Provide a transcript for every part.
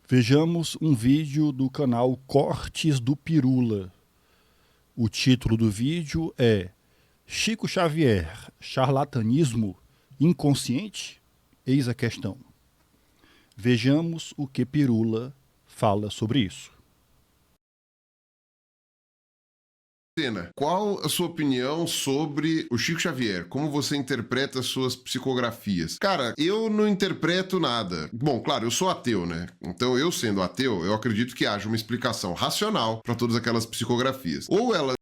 Vejamos um vídeo do canal Cortes do Pirula. O título do vídeo é Chico Xavier, charlatanismo inconsciente? Eis a questão. Vejamos o que Pirula fala sobre isso. Qual a sua opinião sobre o Chico Xavier? Como você interpreta suas psicografias? Cara, eu não interpreto nada. Bom, claro, eu sou ateu, né? Então, eu sendo ateu, eu acredito que haja uma explicação racional para todas aquelas psicografias. Ou ela...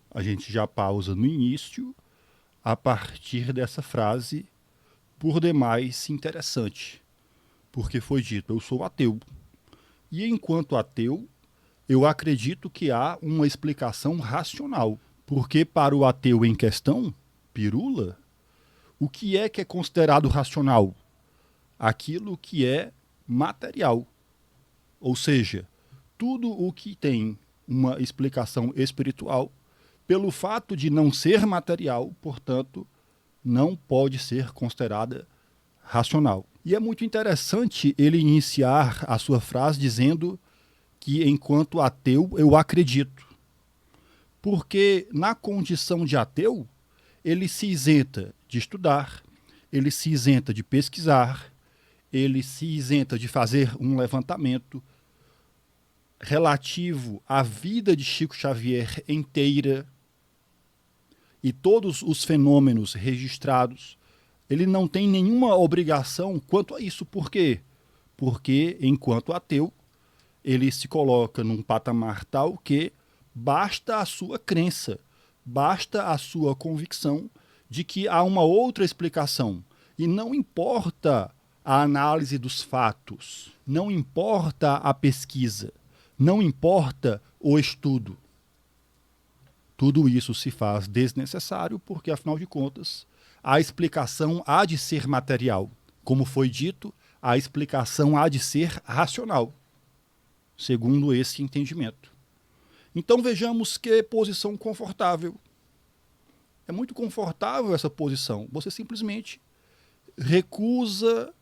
A gente já pausa no início, a partir dessa frase, por demais interessante, porque foi dito, eu sou ateu. E enquanto ateu, eu acredito que há uma explicação racional, porque para o ateu em questão, Pirula, o que é considerado racional? Aquilo que é material. Ou seja, tudo o que tem uma explicação espiritual, pelo fato de não ser material, portanto, não pode ser considerada racional. E é muito interessante ele iniciar a sua frase dizendo que, enquanto ateu, eu acredito. Porque, na condição de ateu, ele se isenta de estudar, ele se isenta de pesquisar, ele se isenta de fazer um levantamento relativo à vida de Chico Xavier inteira e todos os fenômenos registrados. Ele não tem nenhuma obrigação quanto a isso. Por quê? Porque, enquanto ateu, ele se coloca num patamar tal que basta a sua crença, basta a sua convicção de que há uma outra explicação. E não importa a análise dos fatos, não importa a pesquisa, não importa o estudo. Tudo isso se faz desnecessário porque, afinal de contas, a explicação há de ser material. Como foi dito, a explicação há de ser racional, segundo esse entendimento. Então vejamos que posição confortável. É muito confortável essa posição. Você simplesmente recusa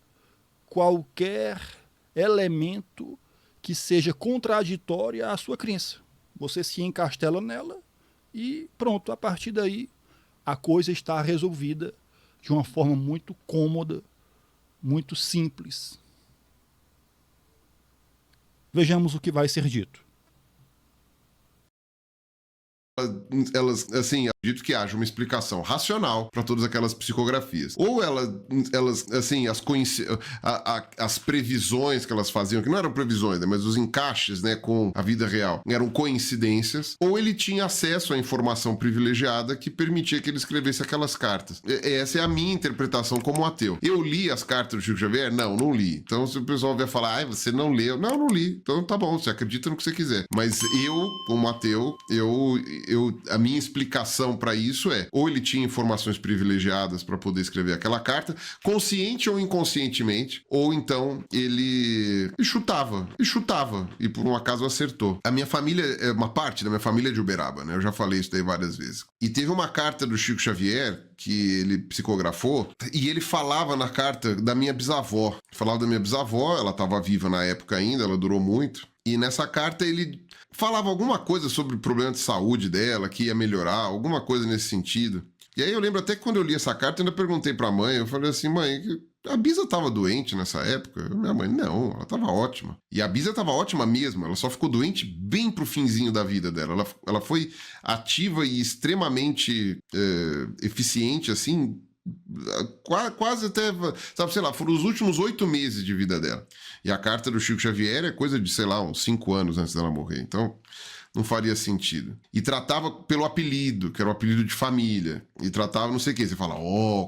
qualquer elemento que seja contraditório à sua crença. Você se encastela nela e pronto, a partir daí a coisa está resolvida de uma forma muito cômoda, muito simples. Vejamos o que vai ser dito. Elas, assim, acredito que haja uma explicação racional para todas aquelas psicografias. Ou elas assim, as previsões que elas faziam, que não eram previsões, né, mas os encaixes, né, com a vida real, eram coincidências, ou ele tinha acesso à informação privilegiada que permitia que ele escrevesse aquelas cartas. Essa é a minha interpretação como ateu. Eu li as cartas do Chico Xavier? Não, não li. Então, se o pessoal vier falar, você não leu? Não, não li. Então, tá bom, você acredita no que você quiser. Mas eu, como ateu, a minha explicação para isso é, ou ele tinha informações privilegiadas para poder escrever aquela carta, consciente ou inconscientemente, ou então ele chutava, e por um acaso acertou. A minha família, uma parte da minha família é de Uberaba, né? Eu já falei isso daí várias vezes. E teve uma carta do Chico Xavier que ele psicografou, e ele falava na carta da minha bisavó. Falava da minha bisavó, ela estava viva na época ainda, ela durou muito, e nessa carta ele falava alguma coisa sobre o problema de saúde dela, que ia melhorar, alguma coisa nesse sentido. E aí eu lembro até que quando eu li essa carta, eu ainda perguntei pra mãe, eu falei assim, mãe, a Bisa tava doente nessa época? Minha mãe, não, ela tava ótima. E a Bisa tava ótima mesmo, ela só ficou doente bem pro finzinho da vida dela. Ela foi ativa e extremamente eficiente, assim, quase até, sabe, sei lá, foram os últimos 8 meses de vida dela. E a carta do Chico Xavier é coisa de, sei lá, uns 5 anos antes dela morrer. Então, não faria sentido. E tratava pelo apelido, que era o apelido de família. E tratava não sei o quê. Você fala,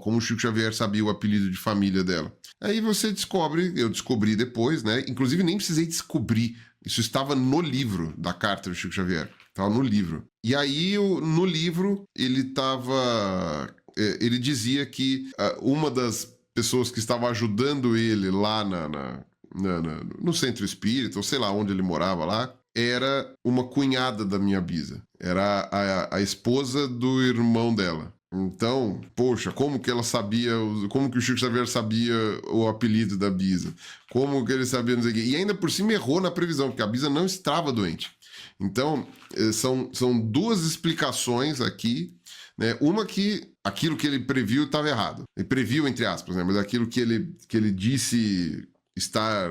como o Chico Xavier sabia o apelido de família dela. Aí você descobre, eu descobri depois, né? Inclusive nem precisei descobrir. Isso estava no livro da carta do Chico Xavier. Estava no livro. E aí, no livro, ele dizia que uma das pessoas que estava ajudando ele lá no centro espírita, ou sei lá onde ele morava lá, era uma cunhada da minha bisa. Era a esposa do irmão dela. Então, poxa, como que ela sabia, como que o Chico Xavier sabia o apelido da Bisa? Como que ele sabia, não sei o quê? E ainda por cima errou na previsão, porque a Bisa não estava doente. Então, são duas explicações aqui, né? Uma que aquilo que ele previu estava errado. Ele previu, entre aspas, né? Mas aquilo que ele disse estar,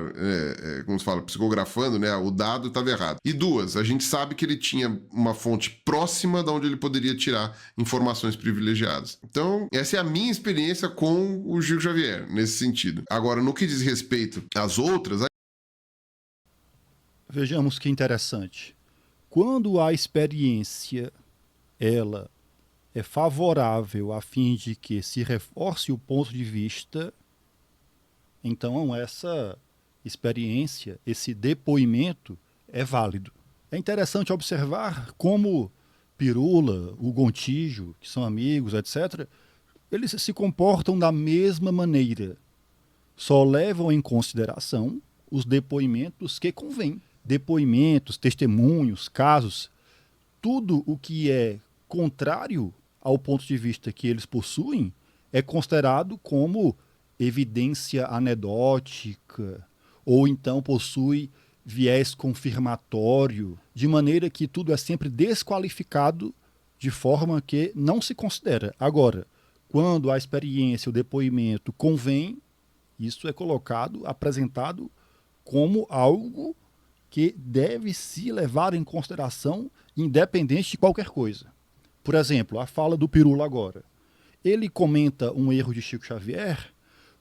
como se fala, psicografando, né? O dado estava errado. E duas, a gente sabe que ele tinha uma fonte próxima da onde ele poderia tirar informações privilegiadas. Então, essa é a minha experiência com o Chico Xavier, nesse sentido. Agora, no que diz respeito às outras... Vejamos que interessante. Quando a experiência, ela é favorável a fim de que se reforce o ponto de vista, então essa experiência, esse depoimento é válido. É interessante observar como Pirula, o Gontijo, que são amigos, etc., eles se comportam da mesma maneira. Só levam em consideração os depoimentos que convêm. Depoimentos, testemunhos, casos, tudo o que é contrário ao ponto de vista que eles possuem é considerado como evidência anedótica ou então possui viés confirmatório, de maneira que tudo é sempre desqualificado de forma que não se considera. Agora, quando a experiência, o depoimento convém, isso é colocado, apresentado como algo que deve se levar em consideração independente de qualquer coisa. Por exemplo, a fala do Pirula agora. Ele comenta um erro de Chico Xavier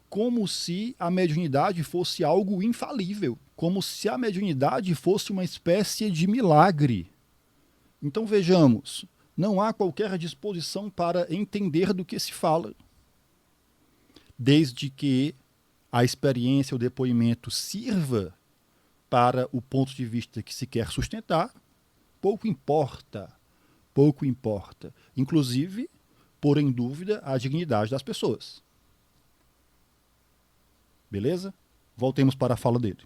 como se a mediunidade fosse algo infalível, como se a mediunidade fosse uma espécie de milagre. Então vejamos, não há qualquer disposição para entender do que se fala, desde que a experiência, o depoimento sirva para o ponto de vista que se quer sustentar, pouco importa, pouco importa. Inclusive, pôr em dúvida a dignidade das pessoas. Beleza? Voltemos para a fala dele.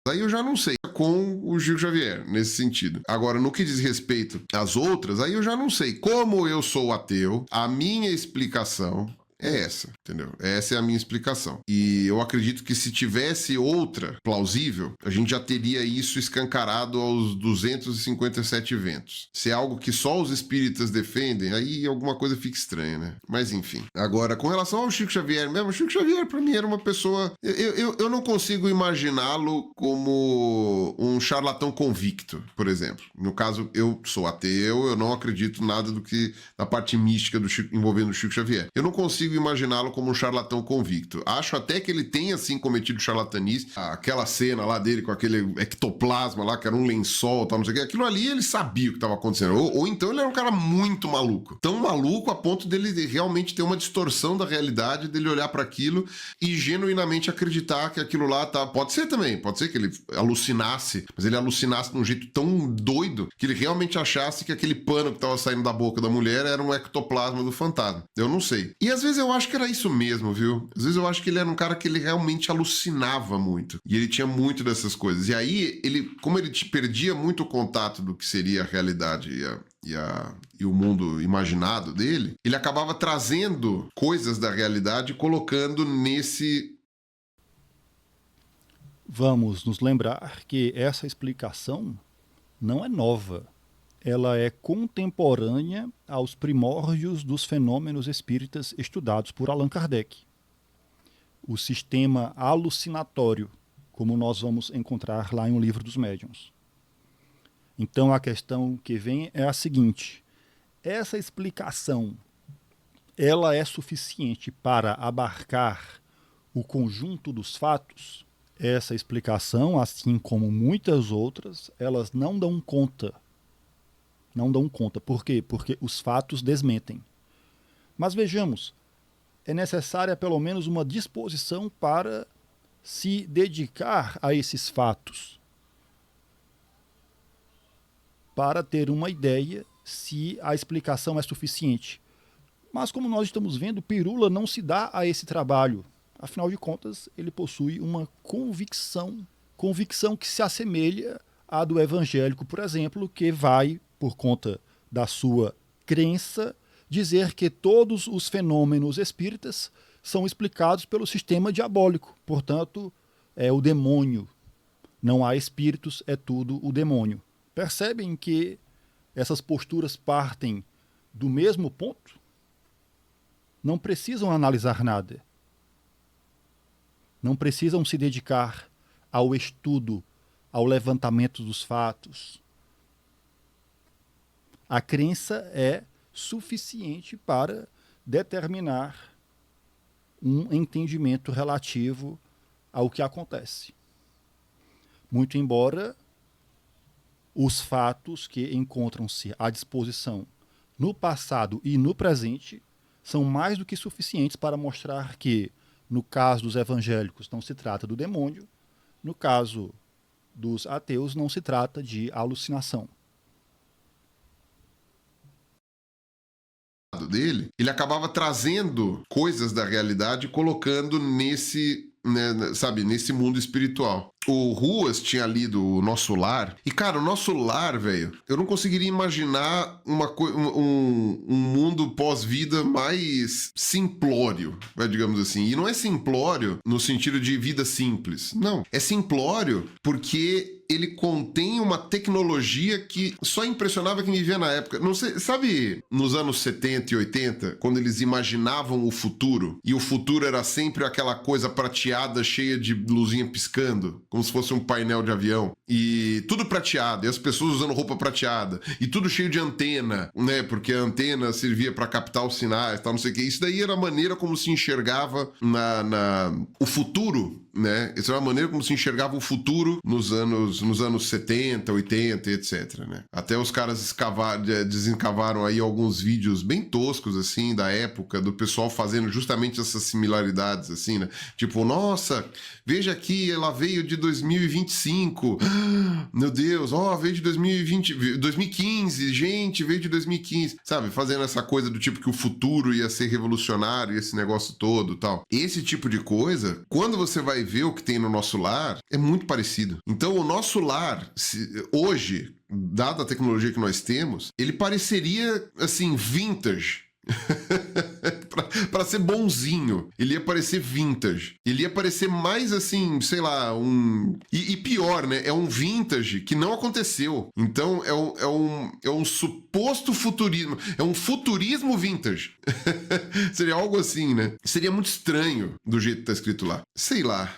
Aí eu já não sei com o Chico Xavier, nesse sentido. Agora, no que diz respeito às outras, aí eu já não sei. Como eu sou ateu, a minha explicação é essa, entendeu? Essa é a minha explicação. E eu acredito que se tivesse outra plausível, a gente já teria isso escancarado aos 257 ventos. Se é algo que só os espíritas defendem, aí alguma coisa fica estranha, né? Mas enfim. Agora, com relação ao Chico Xavier mesmo, o Chico Xavier pra mim era uma pessoa... Eu não consigo imaginá-lo como um charlatão convicto, por exemplo. No caso, eu sou ateu, eu não acredito nada do que na parte mística do Chico, envolvendo o Chico Xavier. Eu não consigo imaginá-lo como um charlatão convicto. Acho até que ele tenha, assim, cometido charlatanice. Aquela cena lá dele com aquele ectoplasma lá, que era um lençol, tal, não sei o que. Aquilo ali ele sabia o que estava acontecendo. Ou então ele era um cara muito maluco. Tão maluco a ponto dele realmente ter uma distorção da realidade, dele olhar para aquilo e genuinamente acreditar que aquilo lá tá... Pode ser também, pode ser que ele alucinasse, mas ele alucinasse de um jeito tão doido que ele realmente achasse que aquele pano que estava saindo da boca da mulher era um ectoplasma do fantasma. Eu não sei. E às vezes eu acho que era isso mesmo, viu? Às vezes eu acho que ele era um cara que ele realmente alucinava muito. E ele tinha muito dessas coisas. E aí, como ele perdia muito o contato do que seria a realidade e o mundo imaginado dele, ele acabava trazendo coisas da realidade e colocando nesse... Vamos nos lembrar que essa explicação não é nova. Ela é contemporânea aos primórdios dos fenômenos espíritas estudados por Allan Kardec. O sistema alucinatório, como nós vamos encontrar lá em O Livro dos Médiuns. Então a questão que vem é a seguinte: essa explicação, ela é suficiente para abarcar o conjunto dos fatos? Essa explicação, assim como muitas outras, elas não dão conta. Não dão conta. Por quê? Porque os fatos desmentem. Mas vejamos, é necessária pelo menos uma disposição para se dedicar a esses fatos, para ter uma ideia se a explicação é suficiente. Mas como nós estamos vendo, Pirula não se dá a esse trabalho. Afinal de contas, ele possui uma convicção que se assemelha à do evangélico, por exemplo, que vai, por conta da sua crença, dizer que todos os fenômenos espíritas são explicados pelo sistema diabólico. Portanto, é o demônio. Não há espíritos, é tudo o demônio. Percebem que essas posturas partem do mesmo ponto? Não precisam analisar nada. Não precisam se dedicar ao estudo, ao levantamento dos fatos. A crença é suficiente para determinar um entendimento relativo ao que acontece. Muito embora os fatos que encontram-se à disposição no passado e no presente são mais do que suficientes para mostrar que, no caso dos evangélicos, não se trata do demônio, no caso dos ateus, não se trata de alucinação. Dele, ele acabava trazendo coisas da realidade e colocando nesse, né, sabe, nesse mundo espiritual. O Ruas tinha lido O Nosso Lar, e cara, o Nosso Lar, velho, eu não conseguiria imaginar um mundo pós-vida mais simplório, digamos assim. E não é simplório no sentido de vida simples, não. É simplório porque ele contém uma tecnologia que só impressionava quem vivia na época. Não sei, sabe, nos anos 70 e 80, quando eles imaginavam o futuro, e o futuro era sempre aquela coisa prateada, cheia de luzinha piscando, como se fosse um painel de avião, e tudo prateado, e as pessoas usando roupa prateada, e tudo cheio de antena, né, porque a antena servia para captar os sinais, tal, não sei o que. Isso daí era a maneira como se enxergava o futuro, né? Essa era a maneira como se enxergava o futuro nos anos 70, 80, etc, né? Até os caras desencavaram aí alguns vídeos bem toscos, assim, da época, do pessoal fazendo justamente essas similaridades, assim, né? Tipo, nossa, veja aqui, ela veio de 2025. Meu Deus, veio de 2015, gente, veio de 2015. Sabe, fazendo essa coisa do tipo que o futuro ia ser revolucionário, esse negócio todo, tal. Esse tipo de coisa, quando você vai ver o que tem no Nosso Lar, é muito parecido. Então, o Nosso Lar, hoje, dada a tecnologia que nós temos, ele pareceria, assim, vintage. Pra ser bonzinho, ele ia parecer vintage. Ele ia parecer mais assim, sei lá, E pior, né? É um vintage que não aconteceu. Então é um suposto futurismo. É um futurismo vintage. Seria algo assim, né? Seria muito estranho do jeito que tá escrito lá. Sei lá.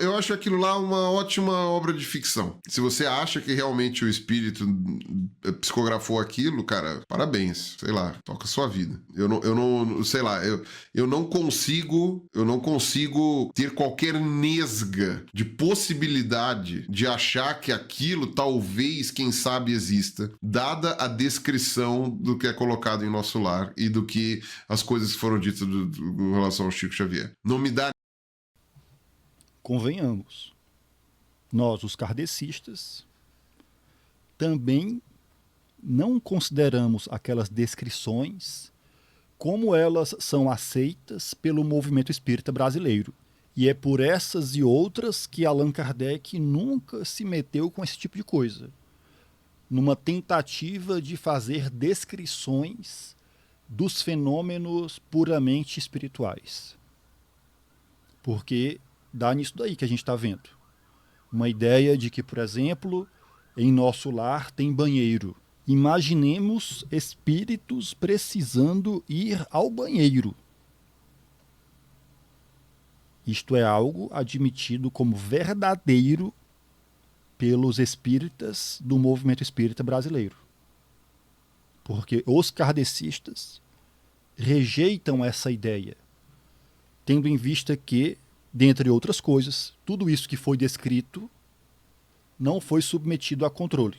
Eu acho aquilo lá uma ótima obra de ficção. Se você acha que realmente o espírito psicografou aquilo, cara, parabéns. Sei lá, toca a sua vida. Eu não, sei lá, eu não consigo ter qualquer nesga de possibilidade de achar que aquilo talvez, quem sabe, exista, dada a descrição do que é colocado em Nosso Lar e do que as coisas que foram ditas em relação ao Chico Xavier. Não me dá. Convenhamos, nós, os kardecistas, também não consideramos aquelas descrições como elas são aceitas pelo movimento espírita brasileiro. E é por essas e outras que Allan Kardec nunca se meteu com esse tipo de coisa, numa tentativa de fazer descrições dos fenômenos puramente espirituais. Porque dá nisso daí que a gente está vendo. Uma ideia de que, por exemplo, em Nosso Lar tem banheiro. Imaginemos espíritos precisando ir ao banheiro. Isto é algo admitido como verdadeiro pelos espíritas do movimento espírita brasileiro. Porque os kardecistas rejeitam essa ideia, tendo em vista que, dentre outras coisas, tudo isso que foi descrito não foi submetido a controle,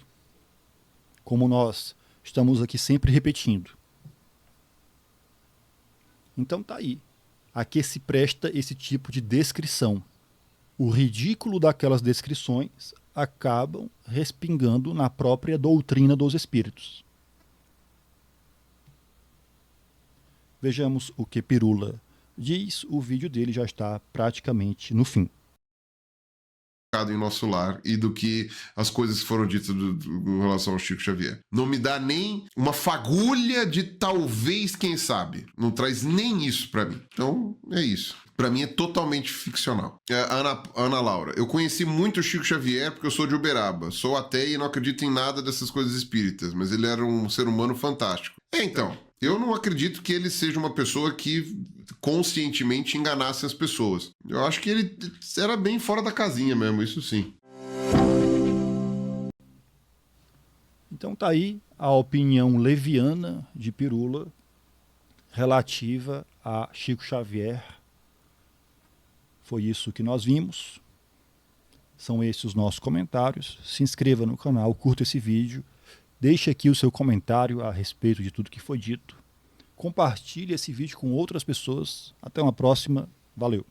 como nós estamos aqui sempre repetindo. Então tá aí. A que se presta esse tipo de descrição. O ridículo daquelas descrições acabam respingando na própria doutrina dos espíritos. Vejamos o que Pirula diz, o vídeo dele já está praticamente no fim. em nosso lar e do que as coisas que foram ditas em relação ao Chico Xavier. Não me dá nem uma fagulha de talvez, quem sabe. Não traz nem isso pra mim. Então, é isso. Pra mim é totalmente ficcional. Ana Laura, eu conheci muito o Chico Xavier porque eu sou de Uberaba. Sou ateia e não acredito em nada dessas coisas espíritas, mas ele era um ser humano fantástico. Então, eu não acredito que ele seja uma pessoa que conscientemente enganasse as pessoas. Eu acho que ele era bem fora da casinha mesmo, isso sim. Então tá aí a opinião leviana de Pirula relativa a Chico Xavier. Foi isso que nós vimos. São esses os nossos comentários. Se inscreva no canal, curta esse vídeo. Deixe aqui o seu comentário a respeito de tudo que foi dito. Compartilhe esse vídeo com outras pessoas. Até uma próxima. Valeu!